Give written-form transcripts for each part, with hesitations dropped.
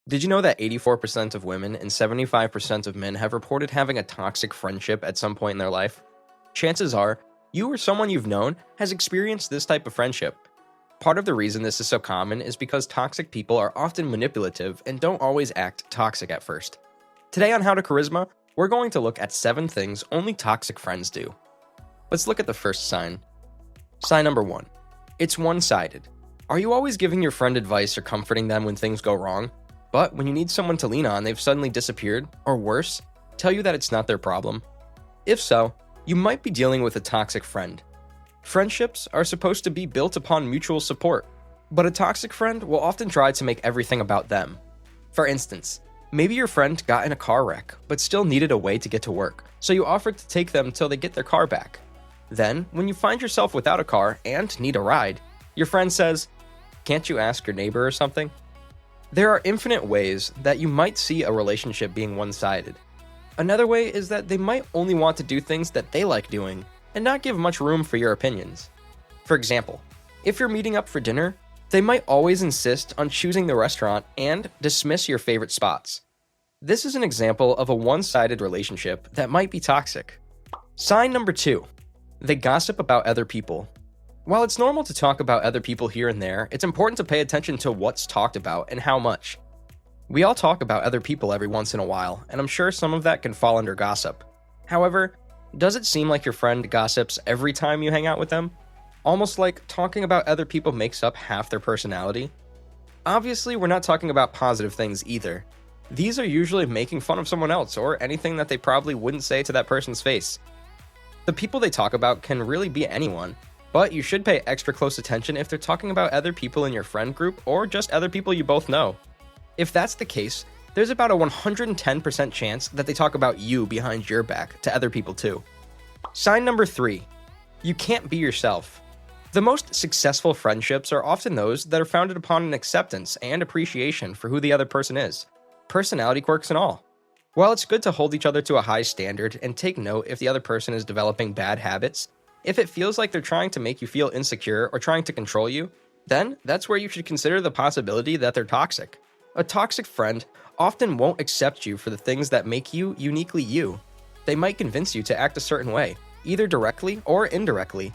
Did you know that 84% of women and 75% of men have reported having a toxic friendship at some point in their life? Chances are, you or someone you've known has experienced this type of friendship. Part of the reason this is so common is because toxic people are often manipulative and don't always act toxic at first. Today on How to Charisma, we're going to look at 7 things only toxic friends do. Let's look at the first sign. Sign number 1. It's one-sided. Are you always giving your friend advice or comforting them when things go wrong? But when you need someone to lean on, they've suddenly disappeared, or worse, tell you that it's not their problem? If so, you might be dealing with a toxic friend. Friendships are supposed to be built upon mutual support, but a toxic friend will often try to make everything about them. For instance, maybe your friend got in a car wreck, but still needed a way to get to work, so you offered to take them till they get their car back. Then, when you find yourself without a car and need a ride, your friend says, "Can't you ask your neighbor or something?" There are infinite ways that you might see a relationship being one-sided. Another way is that they might only want to do things that they like doing and not give much room for your opinions. For example, if you're meeting up for dinner, they might always insist on choosing the restaurant and dismiss your favorite spots. This is an example of a one-sided relationship that might be toxic. Sign number 2. They gossip about other people. While it's normal to talk about other people here and there, it's important to pay attention to what's talked about and how much. We all talk about other people every once in a while, and I'm sure some of that can fall under gossip. However, does it seem like your friend gossips every time you hang out with them? Almost like talking about other people makes up half their personality? Obviously, we're not talking about positive things either. These are usually making fun of someone else or anything that they probably wouldn't say to that person's face. The people they talk about can really be anyone, but you should pay extra close attention if they're talking about other people in your friend group or just other people you both know. If that's the case, there's about a 110% chance that they talk about you behind your back to other people too. Sign number 3. You can't be yourself. The most successful friendships are often those that are founded upon an acceptance and appreciation for who the other person is, personality quirks and all. While it's good to hold each other to a high standard and take note if the other person is developing bad habits, if it feels like they're trying to make you feel insecure or trying to control you, then that's where you should consider the possibility that they're toxic. A toxic friend often won't accept you for the things that make you uniquely you. They might convince you to act a certain way, either directly or indirectly.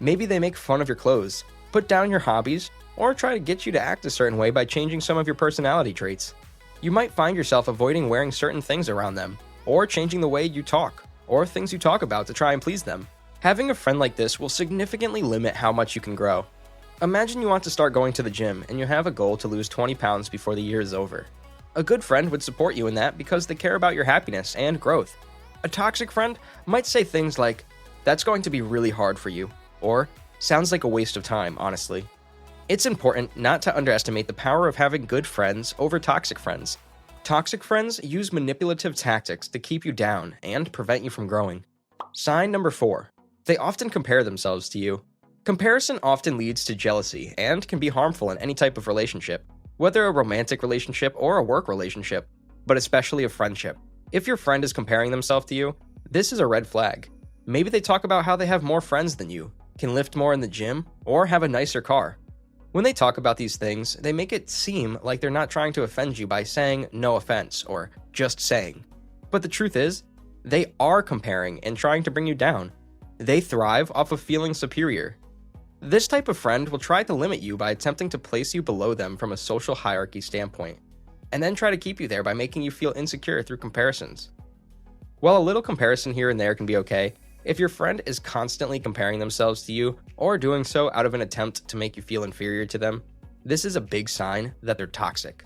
Maybe they make fun of your clothes, put down your hobbies, or try to get you to act a certain way by changing some of your personality traits. You might find yourself avoiding wearing certain things around them, or changing the way you talk, or things you talk about to try and please them. Having a friend like this will significantly limit how much you can grow. Imagine you want to start going to the gym and you have a goal to lose 20 pounds before the year is over. A good friend would support you in that because they care about your happiness and growth. A toxic friend might say things like, "That's going to be really hard for you," or "Sounds like a waste of time, honestly." It's important not to underestimate the power of having good friends over toxic friends. Toxic friends use manipulative tactics to keep you down and prevent you from growing. Sign number 4. They often compare themselves to you. Comparison often leads to jealousy and can be harmful in any type of relationship, whether a romantic relationship or a work relationship, but especially a friendship. If your friend is comparing themselves to you, this is a red flag. Maybe they talk about how they have more friends than you, can lift more in the gym, or have a nicer car. When they talk about these things, they make it seem like they're not trying to offend you by saying "no offense" or "just saying." But the truth is, they are comparing and trying to bring you down. They thrive off of feeling superior. This type of friend will try to limit you by attempting to place you below them from a social hierarchy standpoint, and then try to keep you there by making you feel insecure through comparisons. While a little comparison here and there can be okay, if your friend is constantly comparing themselves to you or doing so out of an attempt to make you feel inferior to them, this is a big sign that they're toxic.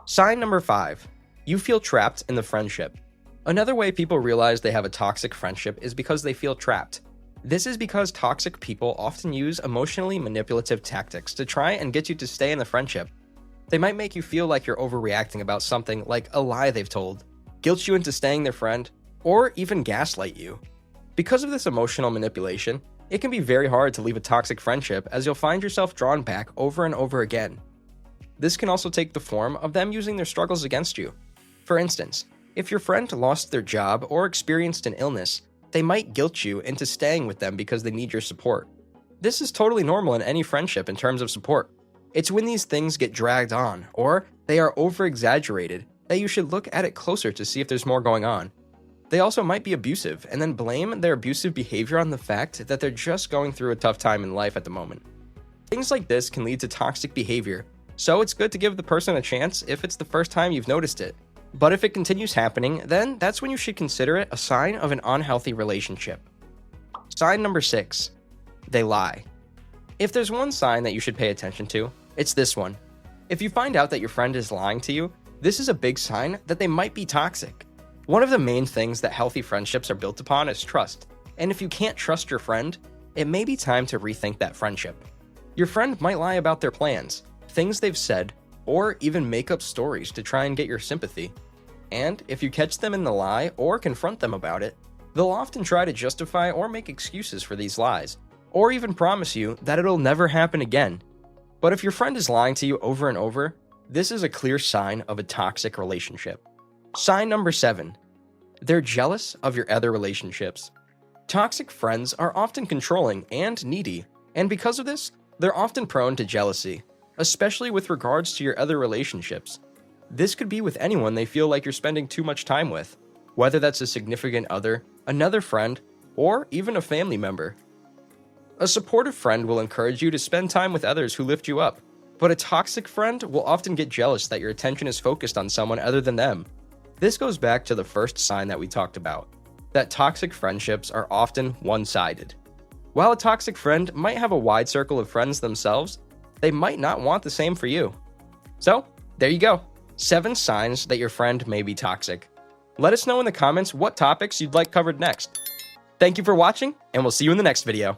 Sign number 5. You feel trapped in the friendship. Another way people realize they have a toxic friendship is because they feel trapped. This is because toxic people often use emotionally manipulative tactics to try and get you to stay in the friendship. They might make you feel like you're overreacting about something like a lie they've told, guilt you into staying their friend, or even gaslight you. Because of this emotional manipulation, it can be very hard to leave a toxic friendship as you'll find yourself drawn back over and over again. This can also take the form of them using their struggles against you. For instance, if your friend lost their job or experienced an illness, they might guilt you into staying with them because they need your support. This is totally normal in any friendship in terms of support. It's when these things get dragged on, or They are over-exaggerated, that you should look at it closer to see if there's more going on. They also might be abusive, and then blame their abusive behavior on the fact that they're just going through a tough time in life at the moment. Things like this can lead to toxic behavior, so it's good to give the person a chance if it's the first time you've noticed it. But if it continues happening, then that's when you should consider it a sign of an unhealthy relationship. Sign number 6. They lie. If there's one sign that you should pay attention to, it's this one. If you find out that your friend is lying to you, this is a big sign that they might be toxic. One of the main things that healthy friendships are built upon is trust, and if you can't trust your friend, it may be time to rethink that friendship. Your friend might lie about their plans, things they've said, or even make up stories to try and get your sympathy. And if you catch them in the lie or confront them about it, they'll often try to justify or make excuses for these lies, or even promise you that it'll never happen again. But if your friend is lying to you over and over, this is a clear sign of a toxic relationship. Sign number 7. They're jealous of your other relationships. Toxic friends are often controlling and needy, and because of this, they're often prone to jealousy, especially with regards to your other relationships. This could be with anyone they feel like you're spending too much time with, whether that's a significant other, another friend, or even a family member. A supportive friend will encourage you to spend time with others who lift you up, but a toxic friend will often get jealous that your attention is focused on someone other than them. This goes back to the first sign that we talked about, that toxic friendships are often one-sided. While a toxic friend might have a wide circle of friends themselves, they might not want the same for you. So, there you go. 7 signs that your friend may be toxic. Let us know in the comments what topics you'd like covered next. Thank you for watching, and we'll see you in the next video.